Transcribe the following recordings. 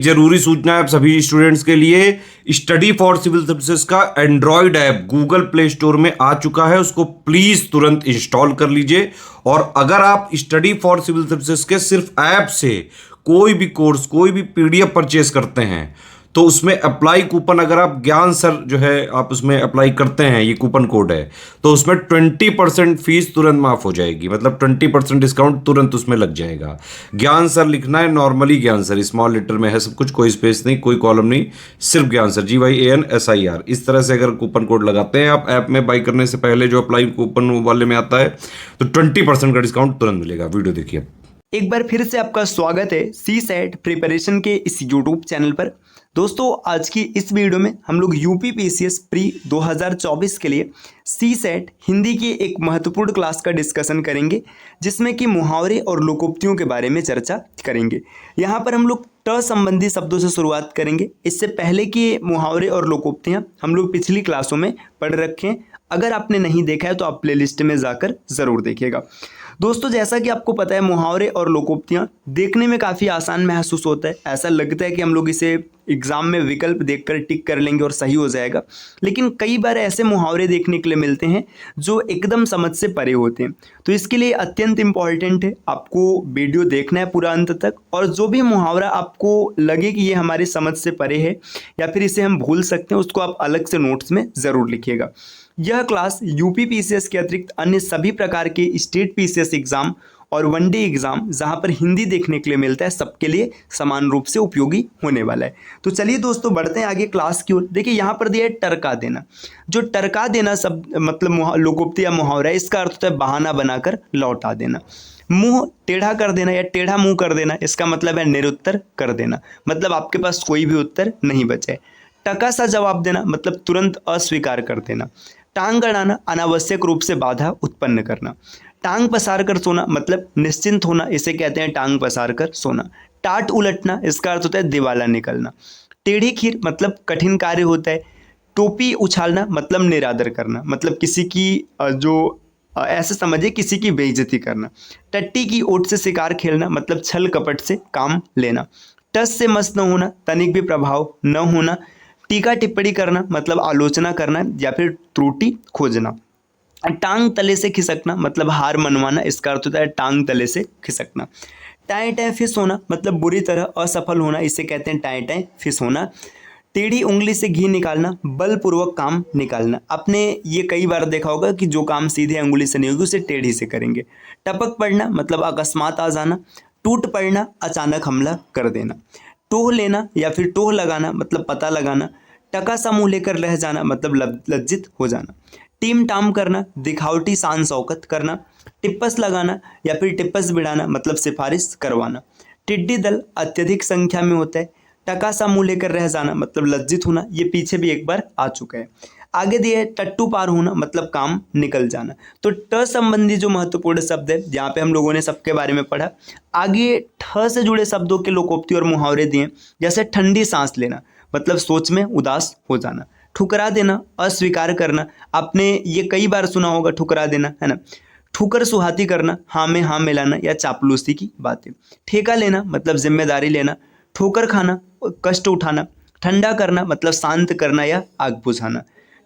जरूरी सूचना है आप सभी स्टूडेंट्स के लिए। स्टडी फॉर सिविल सर्विसेज का Android app Google play store में आ चुका है, उसको प्लीज तुरंत इंस्टॉल कर लीजिए। और अगर आप स्टडी फॉर सिविल सर्विसेज के सिर्फ ऐप से कोई भी कोर्स, कोई भी पीडीएफ परचेस करते हैं तो उसमें अप्लाई कूपन, अगर आप ज्ञान सर जो है आप उसमें अप्लाई करते हैं, ये कूपन कोड है, तो उसमें 20% फीस तुरंत माफ हो जाएगी। मतलब 20% डिस्काउंट तुरंत उसमें लग जाएगा। ज्ञान सर लिखना है, नॉर्मली ज्ञान सर स्मॉल लेटर में है सब कुछ, कोई स्पेस नहीं, कोई कॉलम नहीं, सिर्फ ज्ञान सर, GYANSIR। इस तरह से अगर कूपन कोड लगाते हैं आप ऐप में बाई करने से पहले, जो अप्लाई कूपन वाले में आता है, तो 20% का डिस्काउंट तुरंत मिलेगा। वीडियो देखिए। एक बार फिर से आपका स्वागत है सी सेट प्रिपरेशन के इस यूट्यूब चैनल पर। दोस्तों, आज की इस वीडियो में हम लोग यूपी पीसीएस प्री 2024 के लिए सी सेट हिंदी की एक महत्वपूर्ण क्लास का डिस्कशन करेंगे, जिसमें कि मुहावरे और लोकोक्तियों के बारे में चर्चा करेंगे। यहाँ पर हम लोग ट संबंधी शब्दों से शुरुआत करेंगे। इससे पहले कि मुहावरे और लोकोक्तियाँ हम लोग पिछली क्लासों में पढ़ रखे हैं। अगर आपने नहीं देखा है तो आप प्लेलिस्ट में जाकर ज़रूर देखिएगा। दोस्तों, जैसा कि आपको पता है, मुहावरे और लोकोक्तियाँ देखने में काफ़ी आसान महसूस होता है। ऐसा लगता है कि हम लोग इसे एग्ज़ाम में विकल्प देखकर टिक कर लेंगे और सही हो जाएगा, लेकिन कई बार ऐसे मुहावरे देखने के लिए मिलते हैं जो एकदम समझ से परे होते हैं। तो इसके लिए अत्यंत इम्पॉर्टेंट है आपको वीडियो देखना है पूरा अंत तक, और जो भी मुहावरा आपको लगे कि ये हमारी समझ से परे है या फिर इसे हम भूल सकते हैं, उसको आप अलग से नोट्स में ज़रूर लिखिएगा। यह क्लास यूपी पीसीएस के अतिरिक्त अन्य सभी प्रकार के स्टेट पीसीएस एग्जाम और वनडे एग्जाम जहां पर हिंदी देखने के लिए मिलता है, सबके लिए समान रूप से उपयोगी होने वाला है। तो चलिए दोस्तों, बढ़ते हैं आगे क्लास की ओर। देखिए, यहाँ पर दिया है टरका देना। जो टरका देना सब मतलब लोकोक्ति या मुहावरा है, इसका अर्थ होता है बहाना बनाकर लौटा देना। मुंह टेढ़ा कर देना या टेढ़ा मुंह कर देना, इसका मतलब है निरुत्तर कर देना, मतलब आपके पास कोई भी उत्तर नहीं बचे। टका सा जवाब देना मतलब तुरंत अस्वीकार कर देना। टांग अड़ाना, अनावश्यक रूप से बाधा उत्पन्न करना। टांग पसार कर सोना मतलब निश्चिंत होना, इसे कहते हैं टांग पसार कर सोना। टाट उलटना, इसका अर्थ होता है दिवाला निकलना। टेढ़ी खीर मतलब कठिन कार्य होता है। टोपी उछालना मतलब निरादर करना, मतलब किसी की ऐसे समझिए किसी की बेइज्जती करना। टट्टी की ओट से शिकार खेलना मतलब छल कपट से काम लेना। टस से मस न होना, तनिक भी प्रभाव न होना। टीका टिप्पणी करना मतलब आलोचना करना या फिर त्रुटि खोजना। टांग तले से खिसकना मतलब हार मनवाना, इसका अर्थ होता है टांग तले से खिसकना। टाएं टाएं फिस होना मतलब बुरी तरह असफल होना, इसे कहते हैं टाएं टाएं फिस होना। टेढ़ी उंगली से घी निकालना, बलपूर्वक काम निकालना। आपने ये कई बार देखा होगा कि जो काम सीधे उंगली से नहीं होगी उसे टेढ़ी से करेंगे। टपक पड़ना मतलब अकस्मात आ जाना। टूट पड़ना, अचानक हमला कर देना। टोह लेना या फिर टोह लगाना मतलब पता लगाना। टका सा मुंह लेकर रह जाना मतलब लज्जित हो जाना। टीम टाम करना, दिखावटी शान शौकत करना। टिप्पस लगाना या फिर टिप्पस बिड़ाना मतलब सिफारिश करवाना। टिड्डी दल अत्यधिक संख्या में होता है। टका सा मुंह लेकर रह जाना मतलब लज्जित होना, ये पीछे भी एक बार आ चुका है। आगे दिए है टट्टू पार होना मतलब काम निकल जाना। तो ट संबंधी जो महत्वपूर्ण शब्द है, यहाँ पे हम लोगों ने सबके बारे में पढ़ा। आगे ठ से जुड़े शब्दों के लोकोक्ति और मुहावरे दिए, जैसे ठंडी सांस लेना मतलब सोच में उदास हो जाना। ठुकरा देना, अस्वीकार करना। आपने ये कई बार सुना होगा, ठुकरा देना, है ना। ठुकर सुहाती करना, हाँ में हाँ मिलाना या चापलूसी की बातें। ठेका लेना मतलब जिम्मेदारी लेना। ठोकर खाना, कष्ट उठाना। ठंडा करना मतलब शांत करना या आग बुझाना।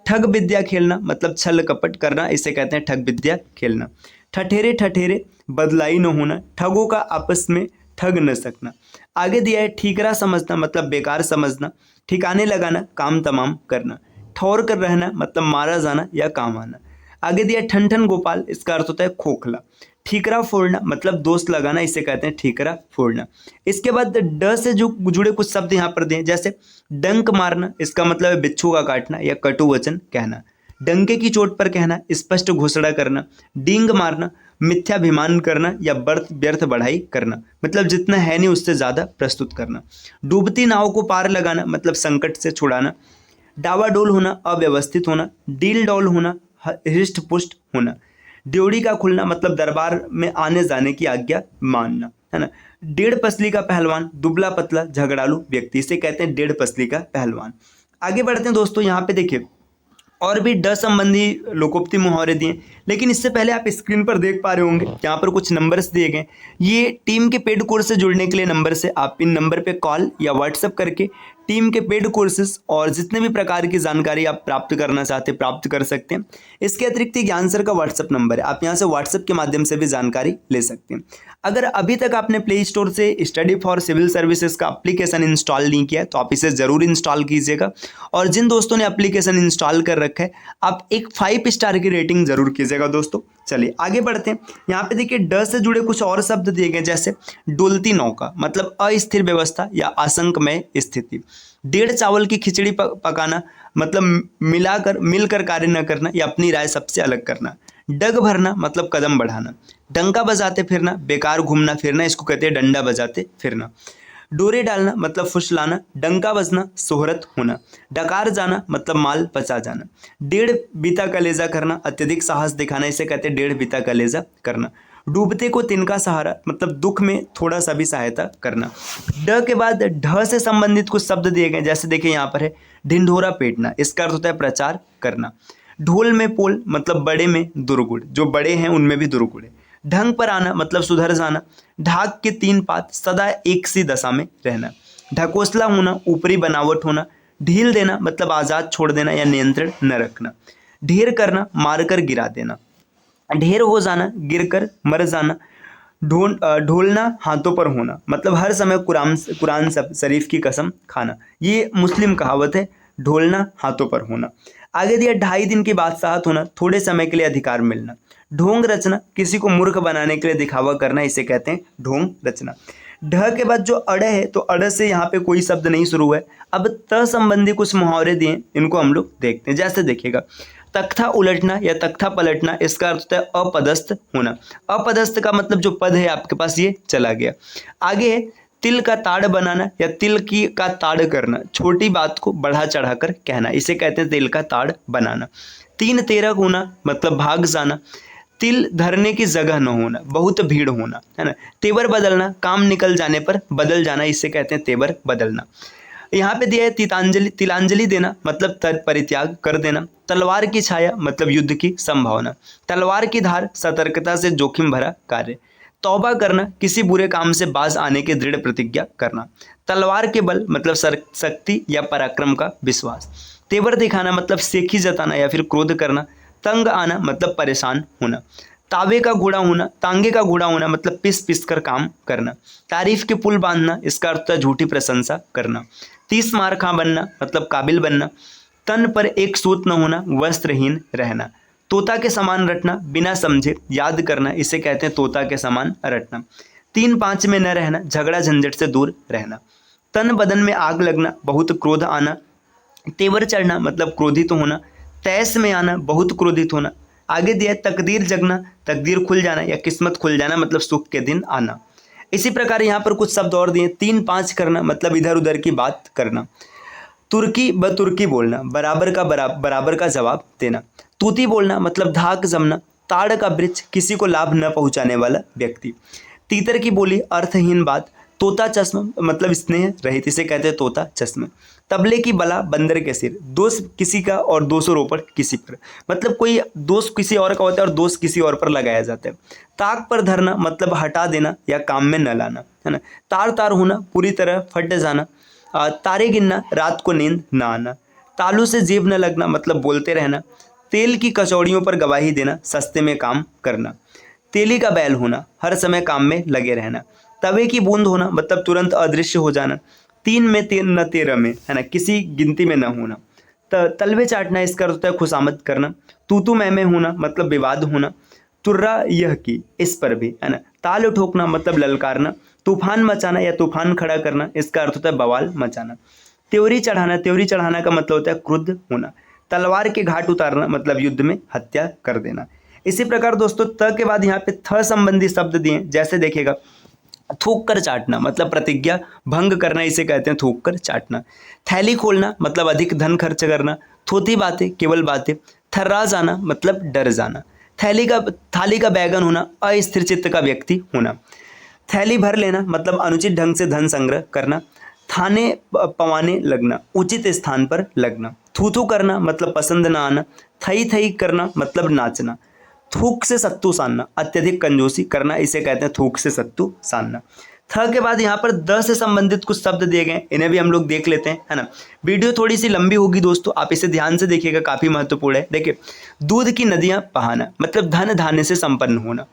ठग विद्या खेलना मतलब छल कपट करना, इसे कहते हैं ठग विद्या खेलना। ठठेरे ठठेरे, बदलाई न होना। ठगों का आपस में ठग न सकना। आगे दिया है ठीकरा समझना मतलब बेकार समझना। ठिकाने लगाना, काम तमाम करना। ठौर कर रहना मतलब मारा जाना या काम आना। आगे दिया ठन ठन गोपाल, इसका अर्थ होता है खोखला। ठीकरा फोड़ना मतलब दोस्त लगाना, इसे कहते हैं ठीकरा फोड़ना। इसके बाद ड से जो जुड़े कुछ शब्द यहाँ पर दिए, जैसे डंक मारना, इसका मतलब है बिच्छू का काटना या कटु वचन कहना। डंके की चोट पर कहना, स्पष्ट घोषणा करना। डींग मारना, मिथ्याभिमान करना या व्यर्थ बढ़ाई करना, मतलब जितना है नहीं उससे ज़्यादा प्रस्तुत करना। डूबती नाव को पार लगाना मतलब संकट से छुड़ाना। डावाडोल होना, अव्यवस्थित होना। डील डॉल होना, हृष्ट पुष्ट होना। ड्योढ़ी का खुलना मतलब दरबार में आने जाने की आज्ञा मानना, है ना। डेढ़ पसली का पहलवान, दुबला पतला झगड़ालू व्यक्ति, इसे कहते हैं डेढ़ पसली का पहलवान। आगे बढ़ते हैं दोस्तों, यहाँ पे देखिए और भी ड संबंधी लोकोक्ति मुहावरे दिए, लेकिन इससे पहले आप स्क्रीन पर देख पा रहे होंगे यहाँ पर कुछ नंबर्स दिए गए। ये टीम के पेड कोर्स से जुड़ने के लिए नंबर से आप इन नंबर पे कॉल या व्हाट्सएप करके टीम के पेड कोर्सेज और जितने भी प्रकार की जानकारी आप प्राप्त करना चाहते हैं प्राप्त कर सकते हैं। इसके अतिरिक्त ज्ञान सर का व्हाट्सएप नंबर है, आप यहाँ से व्हाट्सएप के माध्यम से भी जानकारी ले सकते हैं। अगर अभी तक आपने प्ले स्टोर से स्टडी फॉर सिविल सर्विसेज का एप्लीकेशन इंस्टॉल नहीं किया है तो आप इसे ज़रूर इंस्टॉल कीजिएगा, और जिन दोस्तों ने एप्लीकेशन इंस्टॉल कर रखा है आप एक 5 स्टार की रेटिंग जरूर कीजिएगा दोस्तों। चलिए आगे बढ़ते हैं। यहाँ पे देखिए ड से जुड़े कुछ और शब्द दिए गए, जैसे डोलती नौका मतलब अस्थिर व्यवस्था या आशंकमय स्थिति। डेढ़ चावल की खिचड़ी पकाना मतलब मिलकर कार्य न करना या अपनी राय सबसे अलग करना। डग भरना मतलब कदम बढ़ाना। डंका बजाते फिरना बेकार घूमना फिरना, इसको कहते हैं डंडा बजाते फिरना। डोरे डालना मतलब फुसलाना। डंका बजना सोहरत होना। डकार जाना मतलब माल पचा जाना। डेढ़ बीता कलेजा करना अत्यधिक साहस दिखाना, इसे कहते हैं डेढ़ बीता कलेजा करना। डूबते को तिनका सहारा मतलब दुख में थोड़ा सा भी सहायता करना। ड के बाद ढ से संबंधित कुछ शब्द दिए गए, जैसे देखिए यहाँ पर है ढिंढोरा पेटना, इसका अर्थ होता है प्रचार करना। ढोल में पोल मतलब बड़े में दुर्गुण, जो बड़े हैं उनमें भी दुर्गुण है। ढंग पर आना मतलब सुधर जाना। ढाक के 3 पात सदा एक सी दशा में रहना। ढकोसला होना ऊपरी बनावट होना। ढील देना मतलब आज़ाद छोड़ देना या नियंत्रण न रखना। ढेर करना मारकर गिरा देना। ढेर हो जाना गिरकर मर जाना। ढोलना हाथों पर होना मतलब हर समय कुरान शरीफ की कसम खाना, ये मुस्लिम कहावत है, ढोलना हाथों पर होना। आगे दिया 2.5 दिन की बादशाहत होना, थोड़े समय के लिए अधिकार मिलना। ढोंग रचना किसी को मूर्ख बनाने के लिए दिखावा करना, इसे कहते हैं ढोंग रचना। ढ के बाद जो अड़ है तो अड़ से यहाँ पे कोई शब्द नहीं शुरू है। अब त संबंधी कुछ मुहावरे दिए, इनको हम लोग देखते हैं। जैसे देखिएगा तख्ता उलटना या तख्ता पलटना, इसका अर्थ होता है अपदस्थ होना। अपदस्थ का मतलब जो पद है आपके पास ये चला गया। आगे है तिल का ताड़ बनाना या तिल की का ताड़ करना, छोटी बात को बढ़ा चढ़ाकर कहना, इसे कहते हैं तिल का ताड़ बनाना। 3 तेरक होना मतलब भाग जाना। तिल धरने की जगह न होना, बहुत भीड़ होना, है ना। तेवर बदलना काम निकल जाने पर बदल जाना, इसे कहते हैं तेवर बदलना। यहाँ पे दिया है तिलांजलि देना मतलब परित्याग कर देना। तलवार की छाया मतलब युद्ध की संभावना। तलवार की धार सतर्कता से जोखिम भरा कार्य। तौबा करना किसी बुरे काम से बाज आने की दृढ़ प्रतिज्ञा करना। तलवार के बल मतलब शक्ति या पराक्रम का विश्वास। तेवर दिखाना मतलब सेखी जताना या फिर क्रोध करना। तंग आना मतलब परेशान होना। तांगे का घोड़ा होना मतलब पिस कर काम करना। तारीफ के पुल बांधना, इसका अर्थ है झूठी प्रशंसा करना। 30 मार खा बनना मतलब काबिल बनना। तन पर एक सूत न होना वस्त्रहीन रहना। तोता के समान रटना बिना समझे याद करना, इसे कहते हैं तोता के समान रटना। 3-5 में न रहना झगड़ा झंझट से दूर रहना। तन बदन में आग लगना बहुत क्रोध आना। तेवर चढ़ना मतलब क्रोधित होना। तैस में आना बहुत क्रोधित होना। आगे दिया तकदीर जगना, तकदीर खुल जाना या किस्मत खुल जाना मतलब सुख के दिन आना। इसी प्रकार यहाँ पर कुछ शब्द और दिए। 3-5 करना मतलब इधर उधर की बात करना। तुर्की ब तुर्की बोलना बराबर का जवाब देना। तूती बोलना मतलब धाक जमना। ताड़ का वृक्ष किसी को लाभ न पहुँचाने वाला व्यक्ति। तीतर की बोली अर्थहीन बात। तोता चश्म मतलब स्नेह रहित, इसे कहते हैं तोता चश्म। तबले की बला बंदर के सिर, दोष किसी का और 200 रोपड़ किसी पर, मतलब कोई दोष किसी और का होता है और दोष किसी और पर लगाया जाता है। ताक पर धरना मतलब हटा देना या काम में न लाना, है ना। तार तार होना पूरी तरह फट जाना। तारे गिनना रात को नींद न आना। तालू से जेब न लगना मतलब बोलते रहना। तेल की कचौड़ियों पर गवाही देना, सस्ते में काम करना। तेली का बैल होना हर समय काम में लगे रहना। तवे की बूंद होना मतलब तुरंत अदृश्य हो जाना। 3 में 13 में, है ना, किसी गिनती में न होना। तलवे चाटना, इसका अर्थ होता है खुशामद करना। तू मैं होना मतलब विवाद होना। तुर्रा यह की, इस पर भी, है ना। ताल ठोकना मतलब ललकारना। तूफान मचाना या तूफान खड़ा करना, इसका अर्थ होता है बवाल मचाना। त्योरी चढ़ाना का मतलब होता है क्रुद्ध होना। तलवार के घाट उतारना मतलब युद्ध में हत्या कर देना। इसी प्रकार दोस्तों त के बाद यहाँ पे थ संबंधी शब्द दिए, जैसे देखिएगा थूक कर चाटना मतलब प्रतिज्ञा भंग करना, इसे कहते हैं थूक कर चाटना। थैली खोलना मतलब अधिक धन खर्च करना। थोती बातें केवल बातें। थर्रा जाना मतलब डर जाना। थाली का बैगन होना अस्थिर चित्त का व्यक्ति होना। थैली भर लेना मतलब अनुचित ढंग से धन संग्रह करना। थाने पवाने लगना उचित स्थान पर लगना। थू थू करना मतलब पसंद ना आना, थई थई करना मतलब नाचना, थूक से सत्तू सानना अत्यधिक कंजूसी करना, इसे कहते हैं थूक से सत्तू सानना। थ के बाद यहाँ पर द से संबंधित कुछ शब्द दिए गए, इन्हें भी हम लोग देख लेते हैं, है ना। वीडियो थोड़ी सी लंबी होगी दोस्तों, आप इसे ध्यान से देखिएगा, काफी महत्वपूर्ण है। देखिए, दूध की नदियां बहाना मतलब धन धान्य से संपन्न होना,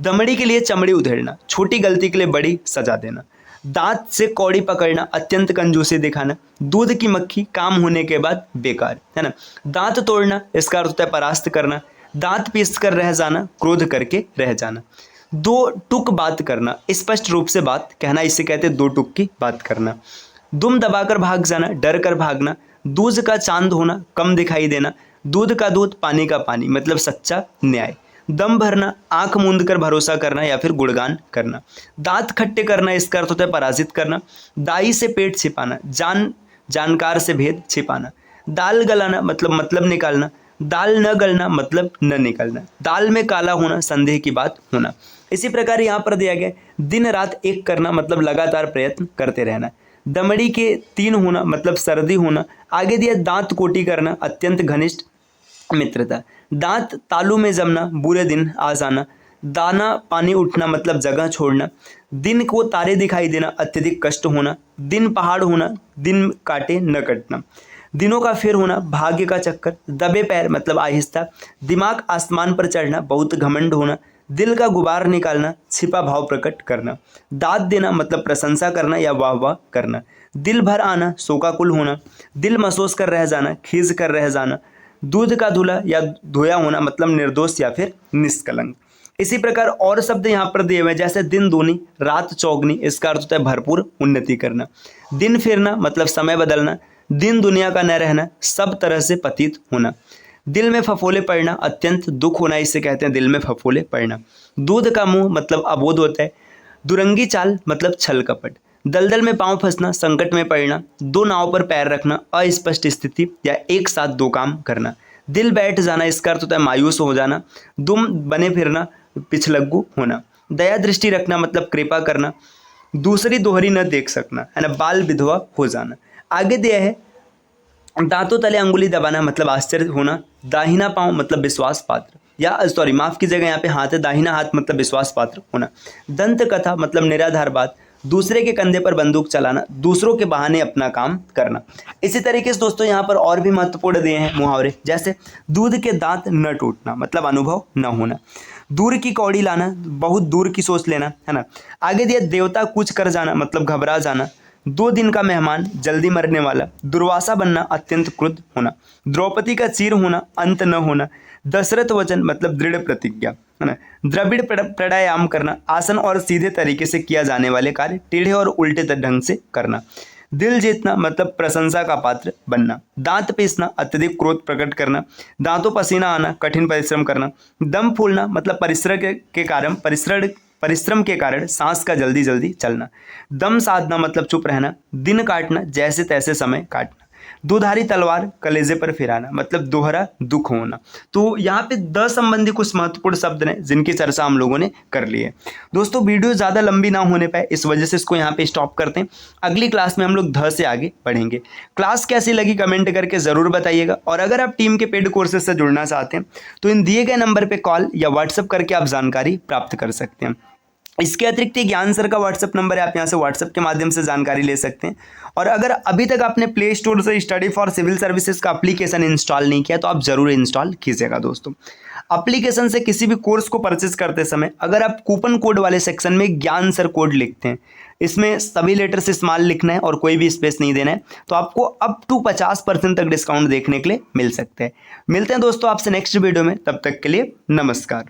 दमड़ी के लिए चमड़ी उधेड़ना, छोटी गलती के लिए बड़ी सजा देना, दांत से कौड़ी पकड़ना अत्यंत कंजूसी दिखाना, दूध की मक्खी काम होने के बाद बेकार, है ना। दांत तोड़ना इसका अर्थ होता है परास्त करना, दांत पीस कर रह जाना, क्रोध करके रह जाना, दो टुक बात करना स्पष्ट रूप से बात कहना, इसे कहते हैं दो टुक की बात करना, दुम दबाकर भाग जाना डर कर भागना, दूध का चांद होना कम दिखाई देना, दूध का दूध पानी का पानी मतलब सच्चा न्याय, दम भरना आंख मूंद कर भरोसा करना या फिर गुणगान करना, दांत खट्टे करना इसका अर्थ होता है पराजित करना, दाई से पेट छिपाना जानकार से भेद छिपाना, दाल गलाना मतलब निकालना, दाल न गलना मतलब न निकलना, दाल में काला होना संदेह की बात होना। इसी प्रकार यहाँ पर दिया गया दिन रात एक करना मतलब लगातार प्रयत्न करते रहना, दमड़ी के तीन होना मतलब सर्दी होना, आगे दिया दांत कोटी करना अत्यंत घनिष्ठ मित्रता, दांत तालू में जमना बुरे दिन आ जाना, दाना पानी उठना मतलब जगह छोड़ना, दिन को तारे दिखाई देना अत्यधिक कष्ट होना, दिन पहाड़ होना दिन काटे न कटना, दिनों का फेर होना भाग्य का चक्कर, दबे पैर मतलब आहिस्ता, दिमाग आसमान पर चढ़ना बहुत घमंड होना, दिल का गुबार निकालना छिपा भाव प्रकट करना, दाद देना मतलब प्रशंसा करना या वाह वाह करना, दिल भर आना शोकाकुल होना, दिल महसूस कर रह जाना खींच कर रह जाना, दूध का धुला या धोया होना मतलब निर्दोष या फिर निष्कलंक। इसी प्रकार और शब्द यहाँ पर दिए हुए हैं, जैसे दिन दूनी रात चौगनी, इसका अर्थ होता है भरपूर उन्नति करना, दिन फिरना मतलब समय बदलना, दिन दुनिया का न रहना सब तरह से पतित होना, दिल में फफोले पड़ना अत्यंत दुख होना, इसे कहते हैं दिल में फफोले पड़ना, दूध का मुंह मतलब अबोध होता है, दुरंगी चाल मतलब छल कपट, दलदल में पांव फंसना संकट में पड़ना, दो नाव पर पैर रखना अस्पष्ट स्थिति या एक साथ दो काम करना, दिल बैठ जाना इसका अर्थ होता है मायूस हो जाना, दुम बने फिरना पिछलग्गू होना, दया दृष्टि रखना मतलब कृपा करना, दूसरी दोहरी न देख सकना, है ना, बाल विधवा हो जाना। आगे दिया है दांतों तले अंगुली दबाना मतलब आश्चर्य होना, दाहिना पांव मतलब विश्वास पात्र या सॉरी माफ कीजिएगा यहाँ पे हाथ है, दाहिना हाथ मतलब विश्वास पात्र होना, दंत कथा मतलब निराधार बात, दूसरे के कंधे पर बंदूक चलाना दूसरों के बहाने अपना काम करना। इसी तरीके से दोस्तों यहाँ पर और भी महत्वपूर्ण दिए हैं मुहावरे, जैसे दूध के दांत न टूटना मतलब अनुभव न होना, दूर की कौड़ी लाना बहुत दूर की सोच लेना, है ना। आगे दिया देवता कुछ कर जाना मतलब घबरा जाना, दो दिन का मेहमान जल्दी मरने वाला, दुर्वासा बनना अत्यंत क्रुद्ध होना, द्रौपदी का चीर होना अंत न होना, दशरथ वचन मतलब दृढ़ प्रतिज्ञा, है ना, द्रविड़ प्राणायाम करना आसन और सीधे तरीके से किया जाने वाले कार्य टेढ़े और उल्टे ढंग से करना, दिल जीतना मतलब प्रशंसा का पात्र बनना, दांत पीसना अत्यधिक क्रोध प्रकट करना, दांतों पसीना आना कठिन परिश्रम करना, दम फूलना मतलब परिश्रम के कारण सांस का जल्दी जल्दी चलना, दम साधना मतलब चुप रहना, दिन काटना जैसे तैसे समय काटना, दुधारी तलवार कलेजे पर फिराना मतलब दोहरा दुख होना। तो यहाँ पे द संबंधी कुछ महत्वपूर्ण शब्द हैं जिनकी चर्चा हम लोगों ने कर ली है। दोस्तों वीडियो ज़्यादा लंबी ना होने पाए इस वजह से इसको यहाँ पे स्टॉप करते हैं, अगली क्लास में हम लोग ध से आगे बढ़ेंगे। क्लास कैसी लगी कमेंट करके ज़रूर बताइएगा, और अगर आप टीम के पेड कोर्सेज से जुड़ना चाहते हैं तो इन दिए गए नंबर पर कॉल या व्हाट्सअप करके आप जानकारी प्राप्त कर सकते हैं। इसके अतिरिक्त ज्ञान सर का व्हाट्सअप नंबर है, आप यहाँ से व्हाट्सअप के माध्यम से जानकारी ले सकते हैं। और अगर अभी तक आपने प्ले स्टोर से स्टडी फॉर सिविल सर्विसेज का एप्लीकेशन इंस्टॉल नहीं किया तो आप जरूर इंस्टॉल कीजिएगा। दोस्तों एप्लीकेशन से किसी भी कोर्स को परचेज करते समय अगर आप कूपन कोड वाले सेक्शन में ज्ञान सर कोड लिखते हैं, इसमें सभी लेटर से स्मॉल लिखना है और कोई भी स्पेस नहीं देना है, तो आपको अप टू 50% तक डिस्काउंट देखने के लिए मिल सकते हैं। मिलते हैं दोस्तों आपसे नेक्स्ट वीडियो में, तब तक के लिए नमस्कार।